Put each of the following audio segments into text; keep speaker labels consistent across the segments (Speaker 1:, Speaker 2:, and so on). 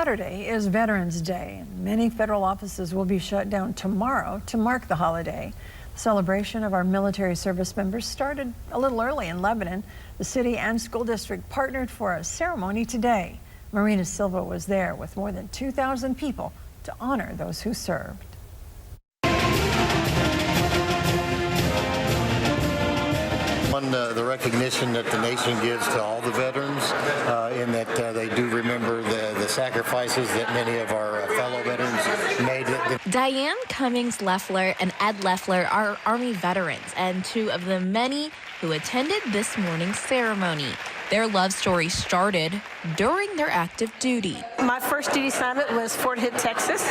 Speaker 1: Saturday is Veterans Day. Many federal offices will be shut down tomorrow to mark the holiday. The celebration of our military service members started a little early in Lebanon. The city and school district partnered for a ceremony today. Marina Silva was there with more than 2,000 people to honor those who served.
Speaker 2: The recognition that the nation gives to all the veterans in that they do remember the sacrifices that many of our fellow veterans made.
Speaker 3: Diane Cummings Leffler and Ed Leffler are Army veterans and two of the many who attended this morning's ceremony. Their love story started during their active duty.
Speaker 4: My first duty assignment was Fort Hood, Texas,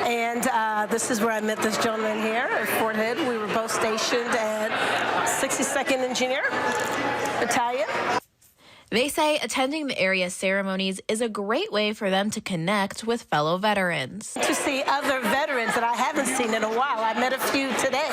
Speaker 4: and this is where I met this gentleman here at Fort Hood. We were both stationed at 62nd Engineer Battalion.
Speaker 3: They say attending the area ceremonies is a great way for them to connect with fellow veterans.
Speaker 4: To see other veterans that I haven't seen in a while. I met a few today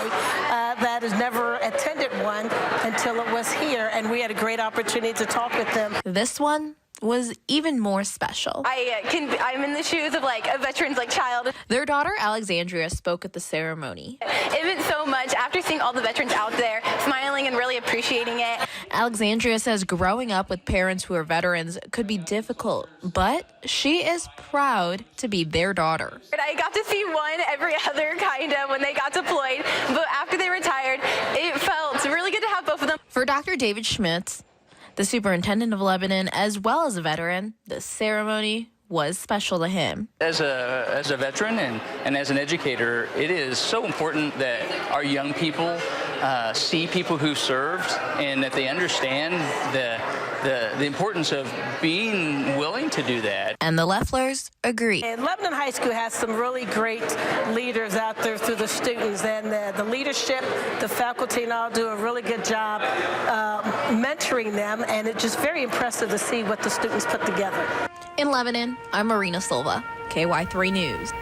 Speaker 4: that has never attended one until it was here, and we had a great opportunity to talk with them.
Speaker 3: This one was even more special.
Speaker 5: I'm in the shoes of like a veteran's child.
Speaker 3: Their daughter Alexandria spoke at the ceremony.
Speaker 5: It meant so much after seeing all the veterans out there smiling and really appreciating it.
Speaker 3: Alexandria says growing up with parents who are veterans could be difficult, but she is proud to be their daughter.
Speaker 5: I got to see one every other kind of when they got deployed, but after they retired, it felt really good to have both of them.
Speaker 3: For Dr. David Schmitz, the superintendent of Lebanon, as well as a veteran, the ceremony was special to him.
Speaker 6: As a veteran and as an educator, it is so important that our young people see people who served and that they understand the importance of being willing to do that.
Speaker 3: And the Lefflers agree.
Speaker 4: And Lebanon High School has some really great leaders out there through the students, and the leadership, the faculty and all do a really good job mentoring them, and it's just very impressive to see what the students put together.
Speaker 3: In Lebanon, I'm Marina Silva, KY3 News.